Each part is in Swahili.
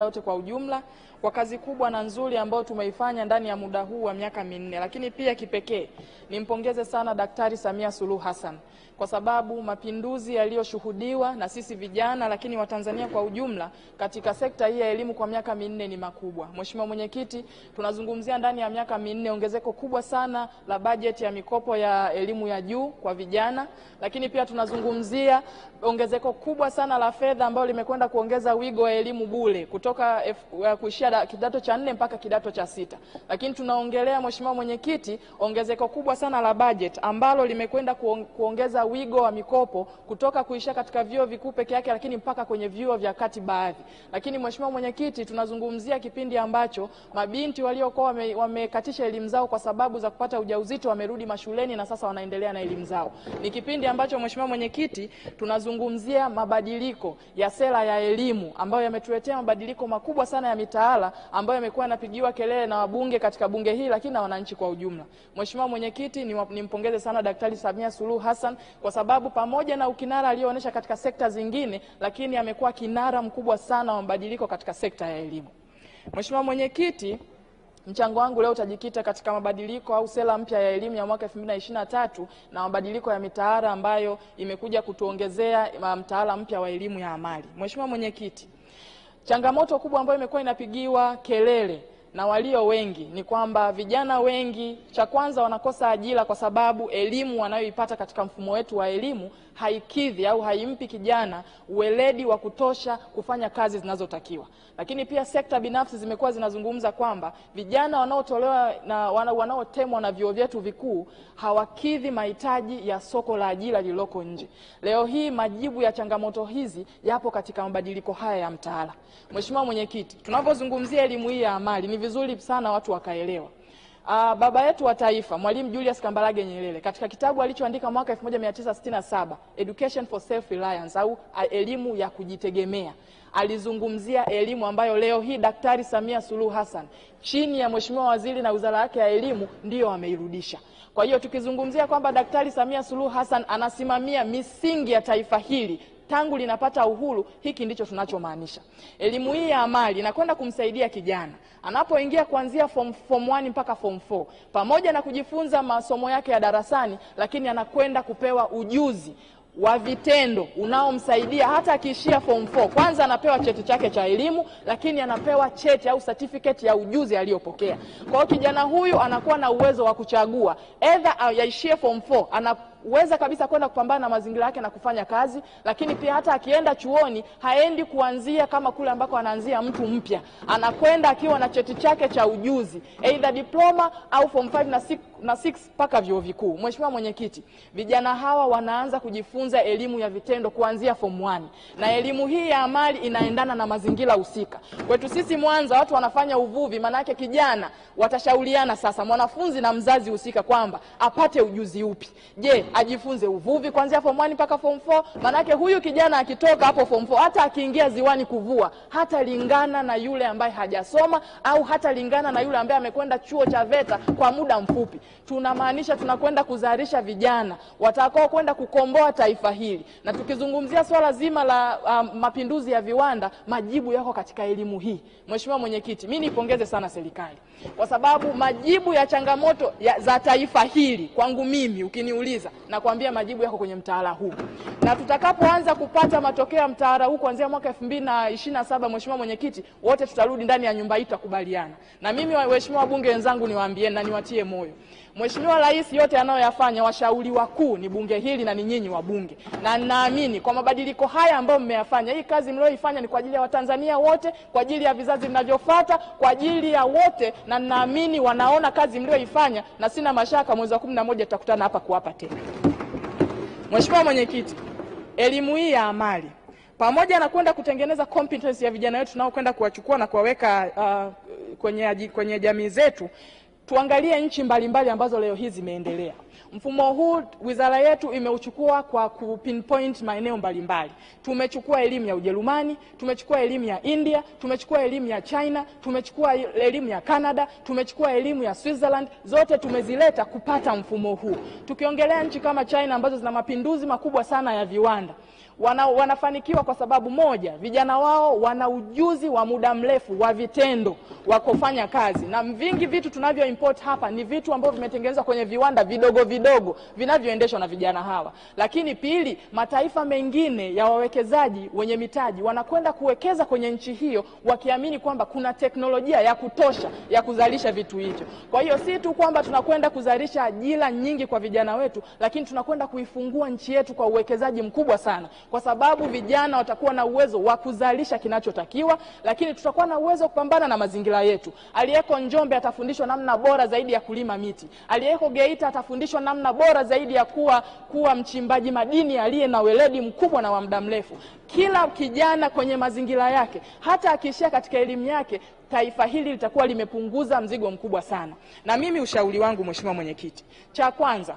yote kwa ujumla kwa kazi kubwa na nzuri ambayo tumeifanya ndani ya muda huu wa miaka minne. Lakini pia kipekee nimpongeze sana Daktari Samia Suluhu Hassan kwa sababu mapinduzi yaliyoshuhudiwa na sisi vijana lakini Watanzania kwa ujumla katika sekta hii ya elimu kwa miaka minne ni makubwa. Mheshimiwa Mwenyekiti, tunazungumzia ndani ya miaka minne ongezeko kubwa sana la bajeti ya mikopo ya elimu ya juu kwa vijana, lakini pia tunazungumzia ongezeko kubwa sana la fedha ambayo limekwenda kuongeza wigo wa elimu bure kutoka kuishia kidato cha 4 mpaka kidato cha 6. Lakini tunaongelea Mheshimiwa Mwenyekiti ongezeko kubwa sana la budget ambalo limekwenda kuongeza wigo wa mikopo kutoka kuishia katika vyuo vikuu peke yake lakini mpaka kwenye vyuo vya kati baadhi. Lakini Mheshimiwa Mwenyekiti, tunazungumzia kipindi ambacho mabinti waliokuwa wamekatisha elimu zao kwa sababu za kupata ujauzito wamerudi mashuleni na sasa wanaendelea na elimu zao. Ni kipindi ambacho Mheshimiwa Mwenyekiti tunazungumzia mabadiliko ya sera ya elimu ambayo yametuletea mabadiliko makubwa sana ya mitaala ambayo yamekuwa yanapigiwa kelele na wabunge katika bunge hili lakini na wananchi kwa ujumla. Mheshimiwa Mwenyekiti, nimpongeze sana Daktari Samia Suluhu Hassan kwa sababu pamoja na ukinara alioonyesha katika sekta zingine lakini amekuwa kinara mkubwa sana wa mabadiliko katika sekta ya elimu. Mheshimiwa Mwenyekiti, mchango wangu leo utajikita katika mabadiliko au sera mpya ya elimu ya mwaka 2023 na mabadiliko ya mitaala ambayo imekuja kutuongezea mtaala mpya wa elimu ya amali. Mheshimiwa Mwenyekiti, changamoto kubwa ambayo imekuwa inapigiwa kelele na walio wengi ni kwamba vijana wengi cha kwanza wanakosa ajira kwa sababu elimu wanayoipata katika mfumo wetu wa elimu haikidhi au haimpi kijana uweledi wa kutosha kufanya kazi zinazotakiwa. Lakini pia sekta binafsi zimekuwa zinazungumza kwamba vijana wanaotolewa na wanaotemwa na vyuo vyetu vikuu hawakidhi mahitaji ya soko la ajira lililoko nje. Leo hii majibu ya changamoto hizi yapo katika mabadiliko haya ya mtaala. Mheshimiwa Mwenyekiti, tunapozungumzia elimu hii ya amali ni vizuri sana watu wakaelewa. Baba yetu wa taifa Mwalimu Julius Kambarage Nyerere katika kitabu alichoandika mwaka 1967 Education for Self Reliance au elimu ya kujitegemea, alizungumzia elimu ambayo leo hii Daktari Samia Suluhu Hassan chini ya Mheshimiwa Waziri na Wizara yake ya elimu ndiyo ameirudisha. Kwa hiyo tukizungumzia kwamba Daktari Samia Suluhu Hassan anasimamia misingi ya taifa hili tangu linapata uhuru, hiki ndicho tunachomaanisha. Elimu hii ya amali inakwenda kumsaidia kijana anapoingia kuanzia form 1 mpaka form 4 pamoja na kujifunza masomo yake ya darasani, lakini anakwenda kupewa ujuzi wa vitendo unaomsaidia hata akiishia form 4. Kwanza anapewa cheti chake cha elimu lakini anapewa cheti au certificate ya ujuzi aliyopokea. Kwa hiyo kijana huyu anakuwa na uwezo wa kuchagua either yaishie form 4, anaweza kabisa kwenda kupambana na mazingira yake na kufanya kazi, lakini pia hata akienda chuoni haendi kuanzia kama kule ambako anaanzia mtu mpya. Anakwenda akiwa na cheti chake cha ujuzi, either diploma au form 5 na 6 mpaka vyuo vikuu. Mheshimiwa Mwenyekiti, vijana hawa wanaanza kujifunza elimu ya vitendo kuanzia form 1 na elimu hii ya amali inaendana na mazingira husika. Kwetu sisi Mwanza watu wanafanya uvuvi, maana yake kijana watashauriana sasa mwanafunzi na mzazi husika kwamba apate ujuzi upi. Je, ajifunze uvuvi kuanzia form 1 mpaka form 4? Maana yake huyu kijana akitoka hapo form 4 hata akiingia ziwani kuvua hata lingana na yule ambaye hajasoma au hata lingana na yule ambaye amekwenda chuo cha VETA kwa muda mfupi. Tunamaanisha tunakwenda kuzalisha vijana watakao kwenda kukomboa taifa hili. Na tukizungumzia swala zima la mapinduzi ya viwanda, majibu yako katika elimu hii. Mheshimiwa Mwenyekiti, mimi nipongeze sana serikali kwa sababu majibu ya changamoto za taifa hili kwangu mimi ukiniuliza na kuambia majibu yako kwenye mtaala huu. Na tutakapoanza kupata matokeo ya mtaala huu kuanzia mwaka 2027, Mheshimiwa Mwenyekiti, wote tutarudi ndani ya nyumba hii tukubaliana. Na mimi waheshimiwa wabunge wenzangu niwaambie na niwatie moyo. Mheshimiwa Rais yote anayoyafanya washauri wakuu ni bunge hili na ni nyinyi wabunge. Na ninaamini kwa mabadiliko haya ambayo mmeyafanya, hii kazi mlioifanya ni kwa ajili ya Watanzania wote, kwa ajili ya vizazi vinavyofuata, kwa ajili ya wote, na ninaamini wanaona kazi mlioifanya na sina mashaka mwezi wa 11 tutakutana hapa kuwapa tena. Mheshimiwa Mwenyekiti, elimu hii ya amali pamoja na kwenda kutengeneza competence ya vijana wetu nao kwenda kuwachukua na kuwaweka kwenye jamii zetu, tuangalie nchi mbalimbali ambazo leo hizi zimeendelea. Mfumo huu wizara yetu imeuchukua kwa kupinpoint maeneo mbalimbali. Tumechukua elimu ya Ujerumani, tumechukua elimu ya India, tumechukua elimu ya China, tumechukua elimu ya Canada, tumechukua elimu ya Switzerland, zote tumezileta kupata mfumo huu. Tukiongelea nchi kama China ambazo zina mapinduzi makubwa sana ya viwanda, Wanafanikiwa kwa sababu moja, vijana wao wana ujuzi wa muda mrefu wa vitendo wa kufanya kazi, na vingi vitu tunavyo import hapa ni vitu ambavyo vimetengenezwa kwenye viwanda vidogo vidogo vinavyoendeshwa na vijana hawa. Lakini pili, mataifa mengine ya wawekezaji wenye mitaji wanakwenda kuwekeza kwenye nchi hiyo wakiamini kwamba kuna teknolojia ya kutosha ya kuzalisha vitu hivyo. Kwa hiyo si tu kwamba tunakwenda kuzalisha ajira nyingi kwa vijana wetu, lakini tunakwenda kuifungua nchi yetu kwa uwekezaji mkubwa sana, kwa sababu vijana watakuwa na uwezo wa kuzalisha kinachotakiwa, lakini tutakuwa na uwezo kupambana na mazingira yetu. Aliyeko Njombe atafundishwa namna bora zaidi ya kulima miti. Aliyeko Geita atafundishwa namna bora zaidi ya kuwa mchimbaji madini aliye na weledi mkubwa na wa muda mrefu. Kila kijana kwenye mazingira yake, hata akishia katika elimu yake, taifa hili litakuwa limepunguza mzigo mkubwa sana. Na mimi ushauri wangu Mheshimiwa Mwenyekiti, cha kwanza,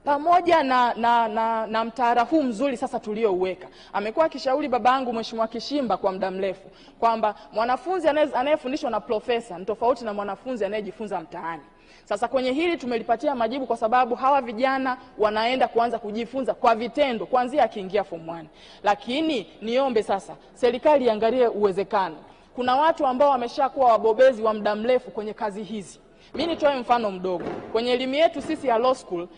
pamoja na mtaala huu mzuri sasa tuliouweka, amekuwa akishauri babangu Mheshimiwa Kishimba kwa muda mrefu kwamba mwanafunzi anayefundishwa na profesa ni tofauti na mwanafunzi anayejifunza mtaani. Sasa kwenye hili tumelipatia majibu, kwa sababu hawa vijana wanaenda kuanza kujifunza kwa vitendo kuanzia akiingia form 1. Lakini niombe sasa serikali iangalie uwezekano. Kuna watu ambao wameshakuwa wabobezi wa muda mrefu kwenye kazi hizi. Mimi nitoe mfano mdogo. Kwenye elimu yetu sisi ya law school,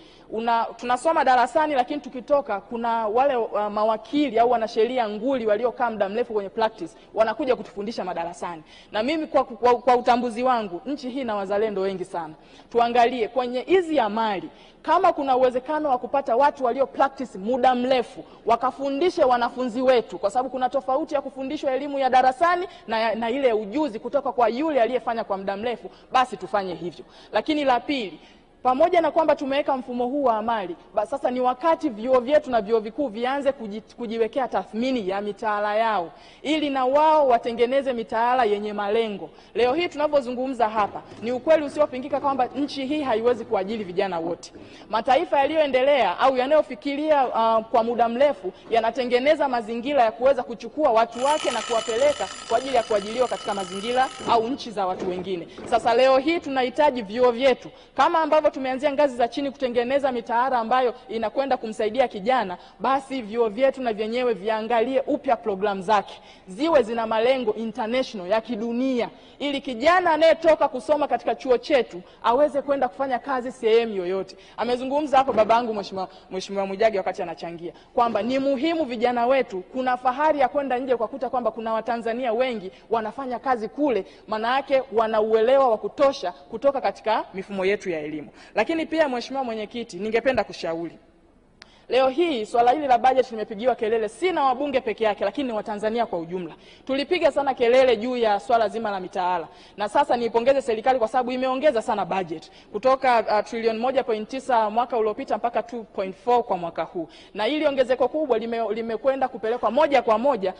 tunasoma darasani, lakini tukitoka kuna wale mawakili au wanasheria nguli waliokaa muda mrefu kwenye practice wanakuja kutufundisha madarasani. Na mimi kwa utambuzi wangu, nchi hii na wazalendo wengi sana, tuangalie kwenye hizi amali kama kuna uwezekano wa kupata watu walio practice muda mrefu wakafundishe wanafunzi wetu, kwa sababu kuna tofauti ya kufundishwa elimu ya darasani na ile ujuzi kutoka kwa yule aliyefanya kwa muda mrefu, basi tufanye hivyo. Lakini la pili, pamoja na kwamba tumeweka mfumo huu wa amali, sasa ni wakati vyuo vyetu na vyuo vikuu vianze kujiwekea tathmini ya mitaala yao, ili na wao watengeneze mitaala yenye malengo. Leo hii tunapozungumza hapa, ni ukweli usiopingika kwamba nchi hii haiwezi kuajiri vijana wote. Mataifa yaliyoendelea au yanayofikiria kwa muda mrefu yanatengeneza mazingira ya kuweza kuchukua watu wake na kuwapeleka kwa ajili ya kuajiriwa katika mazingira au nchi za watu wengine. Sasa leo hii tunahitaji vyuo vyetu, kama ambavyo tumeanzia ngazi za chini kutengeneza mitaala ambayo inakwenda kumsaidia kijana, basi vyuo vyetu na vyenyewe viangalie upya programu zake, ziwe zina malengo international ya kidunia, ili kijana anayetoka kusoma katika chuo chetu aweze kwenda kufanya kazi sehemu yoyote. Amezungumza hapo babangu Mheshimiwa Mwijage wakati anachangia kwamba ni muhimu vijana wetu, kuna fahari ya kwenda nje kwa kuta kwamba kuna Watanzania wengi wanafanya kazi kule, maana yake wanauelewa wa kutosha kutoka katika mifumo yetu ya elimu. Lakini pia Mheshimiwa Mwenyekiti, ningependa kushauri, leo hii swala hili la budget limepigiwa kelele, si na wabunge peke yake, lakini ni Watanzania kwa ujumla. Tulipiga sana kelele juu ya swala zima la mitaala, na sasa niipongeze serikali kwa sababu imeongeza sana budget kutoka trilioni 1.9 mwaka uliopita mpaka 2.4 kwa mwaka huu, na ili ongezeko kubwa limekwenda kupelekwa moja kwa moja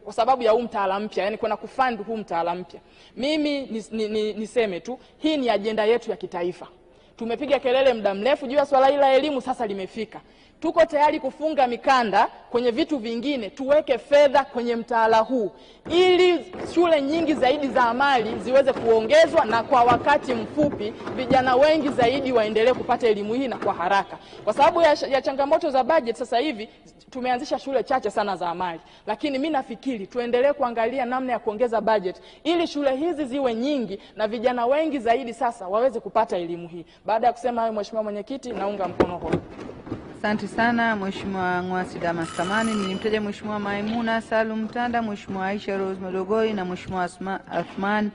kwa sababu ya huu mtaala mpya, yani kwenda kufund huu mtaala mpya. Mimi niseme tu, hii ni ajenda yetu ya kitaifa. Tumepiga kelele muda mrefu juu ya swala hili la elimu, sasa limefika. Tuko tayari kufunga mikanda kwenye vitu vingine, tuweke fedha kwenye mtaala huu ili shule nyingi zaidi za amali ziweze kuongezwa, na kwa wakati mfupi vijana wengi zaidi waendelee kupata elimu hii na kwa haraka. Kwa sababu ya changamoto za budget, sasa hivi tumeanzisha shule chache sana za amali, lakini mimi nafikiri tuendelee kuangalia namna ya kuongeza budget ili shule hizi ziwe nyingi na vijana wengi zaidi sasa waweze kupata elimu hii. Baada ya kusema hayo, Mheshimiwa Mwenyekiti, naunga mkono huo. Asante sana Mheshimiwa Ng'wasi Damas Kamani. Nilimtaja Mheshimiwa Maimuna Salum Tanda, Mheshimiwa Aisha Rose Madogoi na Mheshimiwa Athman